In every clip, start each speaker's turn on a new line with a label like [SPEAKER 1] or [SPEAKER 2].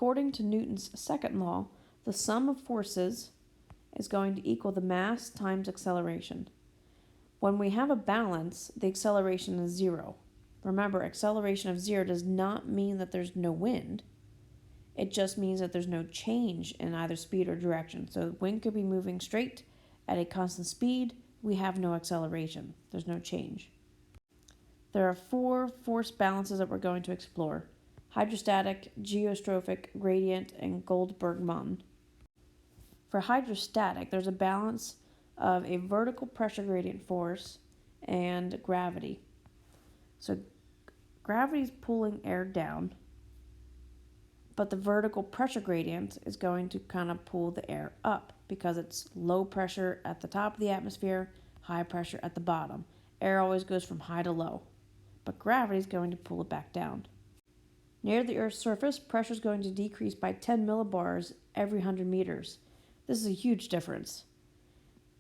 [SPEAKER 1] according to Newton's second law, the sum of forces is going to equal the mass times acceleration. When we have a balance, the acceleration is 0. Remember, acceleration of 0 does not mean that there's no wind. It just means that there's no change in either speed or direction. So the wind could be moving straight at a constant speed. We have no acceleration. There's no change. There are 4 force balances that we're going to explore: hydrostatic, geostrophic, gradient, and Goldberg-Munn. For hydrostatic, there's a balance of a vertical pressure gradient force and gravity. So gravity is pulling air down, but the vertical pressure gradient is going to kind of pull the air up because it's low pressure at the top of the atmosphere, high pressure at the bottom. Air always goes from high to low, but gravity is going to pull it back down. Near the Earth's surface, pressure is going to decrease by 10 millibars every 100 meters. This is a huge difference.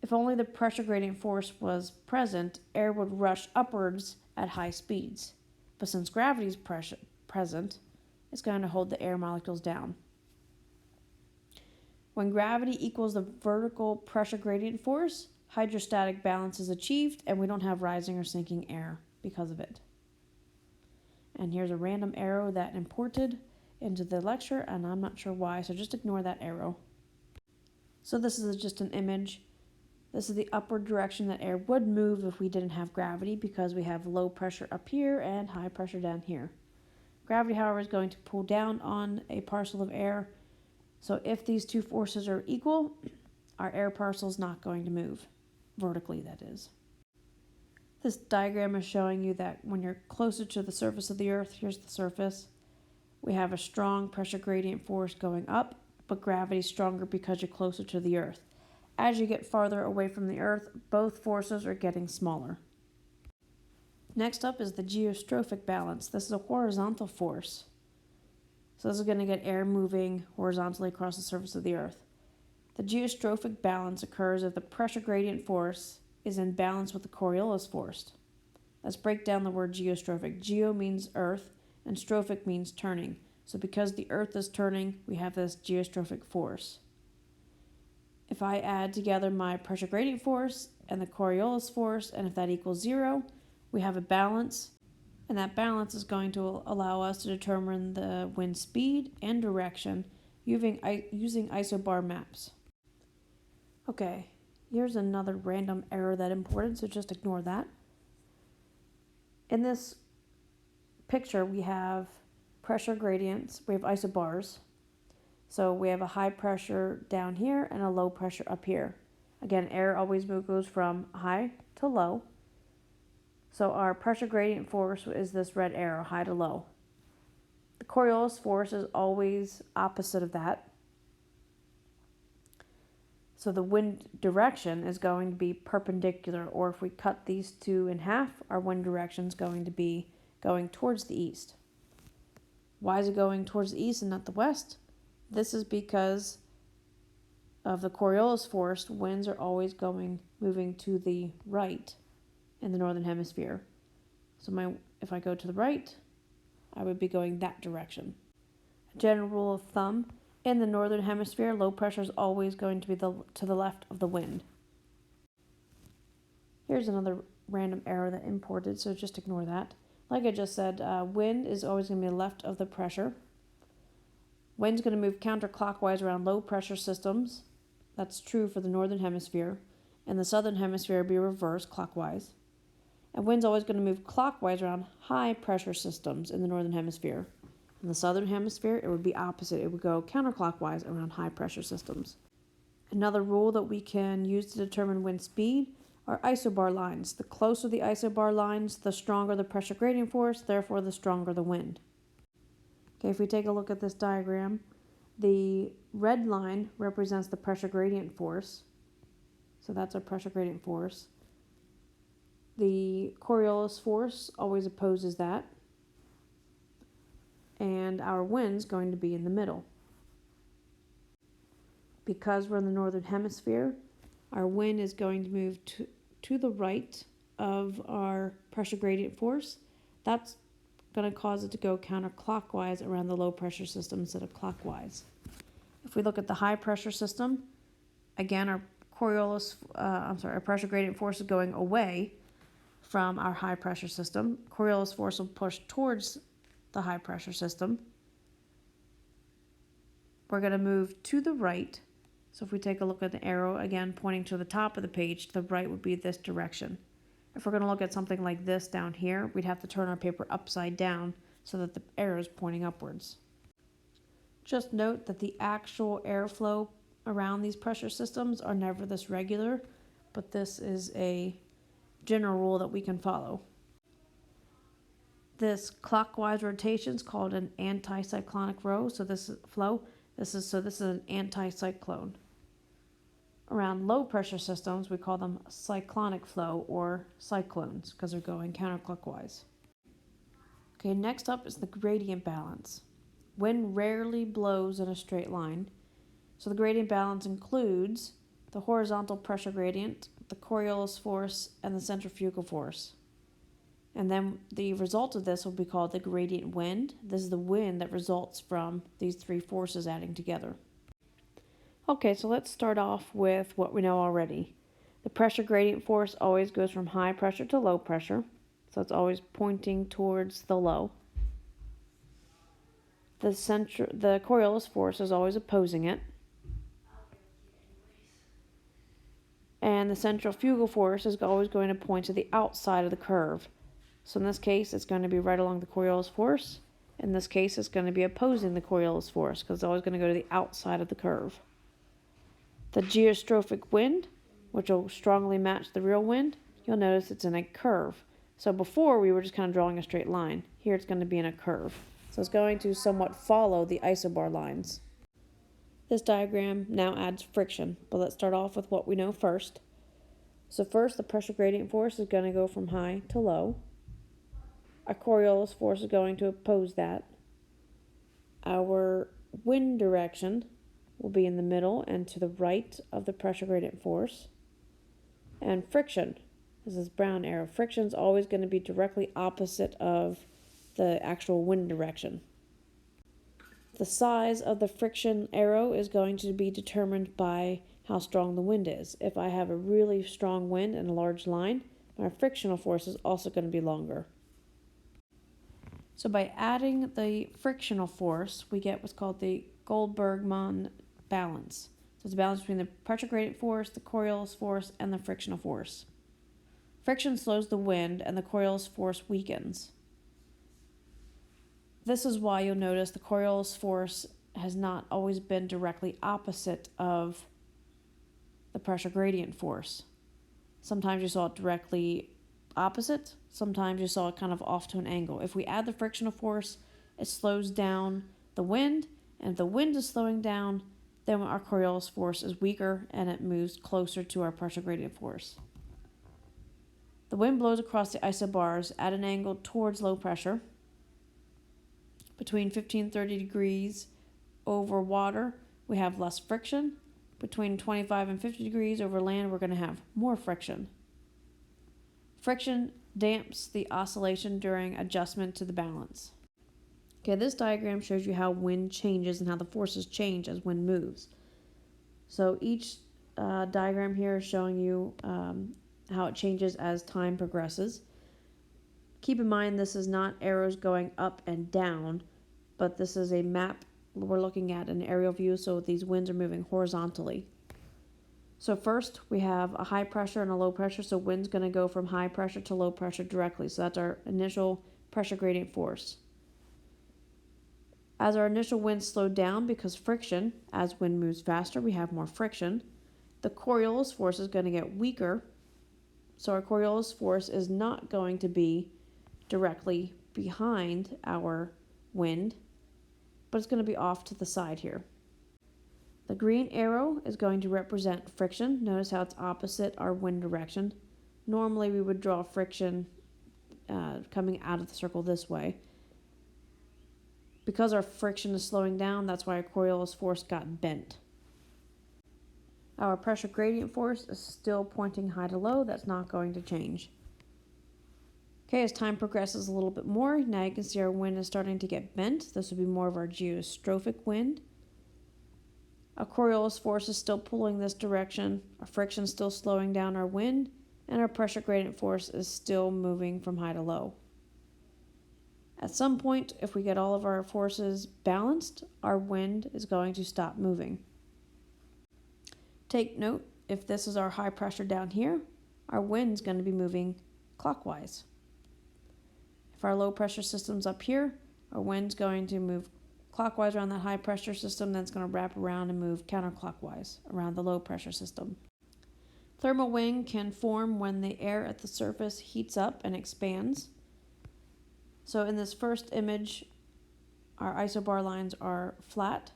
[SPEAKER 1] If only the pressure gradient force was present, air would rush upwards at high speeds. But since gravity is present, it's going to hold the air molecules down. When gravity equals the vertical pressure gradient force, hydrostatic balance is achieved, and we don't have rising or sinking air because of it. And here's a random arrow that imported into the lecture, and I'm not sure why, so just ignore that arrow. So this is just an image. This is the upward direction that air would move if we didn't have gravity, because we have low pressure up here and high pressure down here. Gravity, however, is going to pull down on a parcel of air. So if these two forces are equal, our air parcel is not going to move, vertically that is. This diagram is showing you that when you're closer to the surface of the Earth, here's the surface, we have a strong pressure gradient force going up, but gravity is stronger because you're closer to the Earth. As you get farther away from the Earth, both forces are getting smaller. Next up is the geostrophic balance. This is a horizontal force. So this is going to get air moving horizontally across the surface of the Earth. The geostrophic balance occurs if the pressure gradient force is in balance with the Coriolis force. Let's break down the word geostrophic. Geo means earth, and strophic means turning. So because the Earth is turning, we have this geostrophic force. If I add together my pressure gradient force and the Coriolis force, and if that equals 0, we have a balance, and that balance is going to allow us to determine the wind speed and direction using isobar maps. Okay, here's another random error that imported, so just ignore that. In this picture, we have pressure gradients, we have isobars. So we have a high pressure down here and a low pressure up here. Again, air always goes from high to low. So our pressure gradient force is this red arrow, high to low. The Coriolis force is always opposite of that. So the wind direction is going to be perpendicular, or if we cut these two in half, our wind direction is going to be going towards the east. Why is it going towards the east and not the west? This is because of the Coriolis force. Winds are always moving to the right in the northern hemisphere. So if I go to the right, I would be going that direction. A general rule of thumb, in the northern hemisphere, low pressure is always going to be to the left of the wind. Here's another random error that imported, so just ignore that. Like I just said, wind is always going to be left of the pressure. Wind's going to move counterclockwise around low pressure systems. That's true for the northern hemisphere. And the southern hemisphere will be reversed clockwise. And wind's always going to move clockwise around high pressure systems in the northern hemisphere. In the southern hemisphere, it would be opposite. It would go counterclockwise around high pressure systems. Another rule that we can use to determine wind speed are isobar lines. The closer the isobar lines, the stronger the pressure gradient force, therefore the stronger the wind. Okay, if we take a look at this diagram, the red line represents the pressure gradient force. So that's our pressure gradient force. The Coriolis force always opposes that. And our wind's going to be in the middle. Because we're in the northern hemisphere, our wind is going to move to the right of our pressure gradient force. That's going to cause it to go counterclockwise around the low pressure system instead of clockwise. If we look at the high pressure system, again, our pressure gradient force is going away from our high pressure system. Coriolis force will push towards the high pressure system. We're going to move to the right. So if we take a look at the arrow, again, pointing to the top of the page, to the right would be this direction. If we're going to look at something like this down here, we'd have to turn our paper upside down so that the arrow is pointing upwards. Just note that the actual airflow around these pressure systems are never this regular, but this is a general rule that we can follow. This clockwise rotation is called an anticyclonic flow. So this is an anticyclone. Around low pressure systems, we call them cyclonic flow or cyclones because they're going counterclockwise. Okay, next up is the gradient balance. Wind rarely blows in a straight line. So the gradient balance includes the horizontal pressure gradient, the Coriolis force, and the centrifugal force. And then the result of this will be called the gradient wind. This is the wind that results from these three forces adding together. Okay, so let's start off with what we know already. The pressure gradient force always goes from high pressure to low pressure. So it's always pointing towards the low. The Coriolis force is always opposing it. And the centrifugal force is always going to point to the outside of the curve. So in this case, it's going to be right along the Coriolis force. In this case, it's going to be opposing the Coriolis force because it's always going to go to the outside of the curve. The geostrophic wind, which will strongly match the real wind, you'll notice it's in a curve. So before, we were just kind of drawing a straight line. Here, it's going to be in a curve. So it's going to somewhat follow the isobar lines. This diagram now adds friction, but let's start off with what we know first. So first, the pressure gradient force is going to go from high to low. Our Coriolis force is going to oppose that. Our wind direction will be in the middle and to the right of the pressure gradient force. And friction, this is brown arrow. Friction is always going to be directly opposite of the actual wind direction. The size of the friction arrow is going to be determined by how strong the wind is. If I have a really strong wind and a large line, my frictional force is also going to be longer. So by adding the frictional force, we get what's called the Goldbergman balance. So it's a balance between the pressure gradient force, the Coriolis force, and the frictional force. Friction slows the wind, and the Coriolis force weakens. This is why you'll notice the Coriolis force has not always been directly opposite of the pressure gradient force. Sometimes you saw it directly opposite, sometimes you saw it kind of off to an angle. If we add the frictional force, it slows down the wind, and if the wind is slowing down, then our Coriolis force is weaker and it moves closer to our pressure gradient force. The wind blows across the isobars at an angle towards low pressure. Between 15 and 30 degrees over water, we have less friction. Between 25 and 50 degrees over land, we're going to have more friction. Friction damps the oscillation during adjustment to the balance. Okay, this diagram shows you how wind changes and how the forces change as wind moves. So each diagram here is showing you how it changes as time progresses. Keep in mind this is not arrows going up and down, but this is a map. We're looking at an aerial view, so these winds are moving horizontally. So first, we have a high pressure and a low pressure, so wind's going to go from high pressure to low pressure directly. So that's our initial pressure gradient force. As our initial wind slowed down because friction, as wind moves faster, we have more friction. The Coriolis force is going to get weaker, so our Coriolis force is not going to be directly behind our wind, but it's going to be off to the side here. The green arrow is going to represent friction. Notice how it's opposite our wind direction. Normally we would draw friction coming out of the circle this way. Because our friction is slowing down, that's why our Coriolis force got bent. Our pressure gradient force is still pointing high to low. That's not going to change. Okay, as time progresses a little bit more, now you can see our wind is starting to get bent. This would be more of our geostrophic wind. Our Coriolis force is still pulling this direction, our friction is still slowing down our wind, and our pressure gradient force is still moving from high to low. At some point, if we get all of our forces balanced, our wind is going to stop moving. Take note, if this is our high pressure down here, our wind is going to be moving clockwise. If our low pressure system's up here, our wind's going to move clockwise around that high pressure system, then it's going to wrap around and move counterclockwise around the low pressure system. Thermal wind can form when the air at the surface heats up and expands. So in this first image, our isobar lines are flat.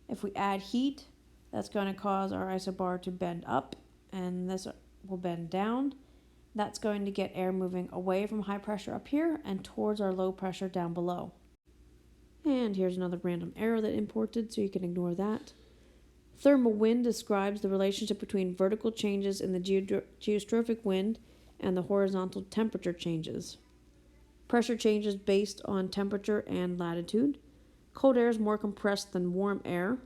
[SPEAKER 1] If we add heat, that's going to cause our isobar to bend up, and this will bend down. That's going to get air moving away from high pressure up here and towards our low pressure down below. And here's another random arrow that imported, so you can ignore that. Thermal wind describes the relationship between vertical changes in the geostrophic wind and the horizontal temperature changes. Pressure changes based on temperature and latitude. Cold air is more compressed than warm air.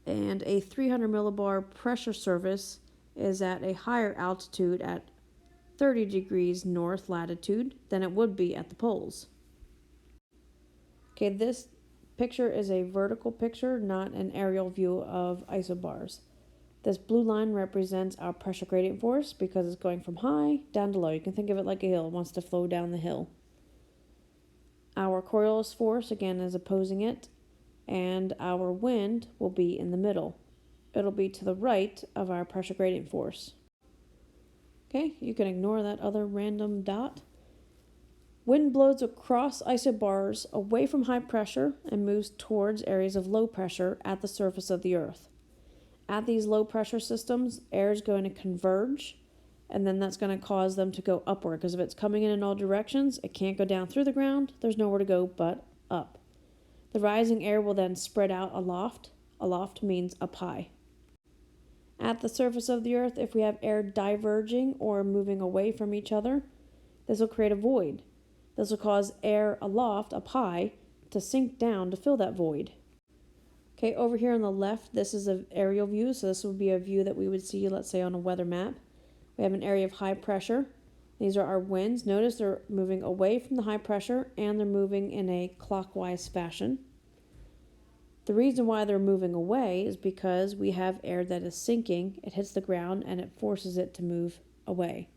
[SPEAKER 1] And a 300 millibar pressure surface is at a higher altitude at 30 degrees north latitude than it would be at the poles. Okay, this picture is a vertical picture, not an aerial view of isobars. This blue line represents our pressure gradient force because it's going from high down to low. You can think of it like a hill. It wants to flow down the hill. Our Coriolis force, again, is opposing it, and our wind will be in the middle. It'll be to the right of our pressure gradient force. Okay, you can ignore that other random dot. Wind blows across isobars away from high pressure and moves towards areas of low pressure at the surface of the Earth. At these low pressure systems, air is going to converge, and then that's going to cause them to go upward, because if it's coming in all directions, it can't go down through the ground. There's nowhere to go but up. The rising air will then spread out aloft. Aloft means up high. At the surface of the Earth, if we have air diverging or moving away from each other, this will create a void. This will cause air aloft, up high, to sink down to fill that void. Okay, over here on the left, this is an aerial view, so this would be a view that we would see, let's say, on a weather map. We have an area of high pressure. These are our winds. Notice they're moving away from the high pressure, and they're moving in a clockwise fashion. The reason why they're moving away is because we have air that is sinking. It hits the ground and it forces it to move away.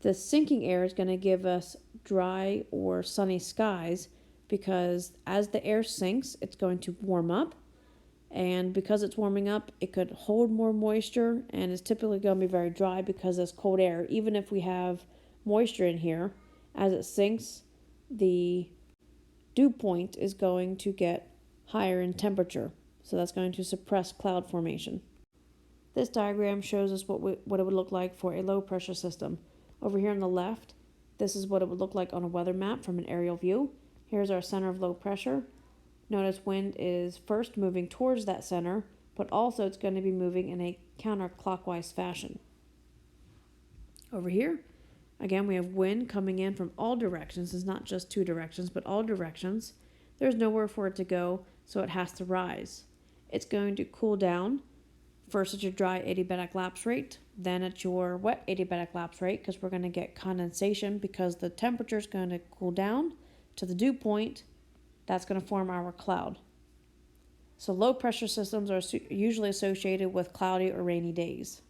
[SPEAKER 1] The sinking air is going to give us dry or sunny skies because as the air sinks, it's going to warm up. And because it's warming up, it could hold more moisture and is typically going to be very dry because it's cold air. Even if we have moisture in here, as it sinks, the dew point is going to get higher in temperature, so that's going to suppress cloud formation. This diagram shows us what it would look like for a low pressure system. Over here on the left, this is what it would look like on a weather map from an aerial view. Here's our center of low pressure. Notice wind is first moving towards that center, but also it's going to be moving in a counterclockwise fashion. Over here, again, we have wind coming in from all directions. It's not just two directions, but all directions. There's nowhere for it to go, so it has to rise. It's going to cool down, first at your dry adiabatic lapse rate, then at your wet adiabatic lapse rate, because we're going to get condensation because the temperature is going to cool down to the dew point. That's going to form our cloud. So low pressure systems are usually associated with cloudy or rainy days.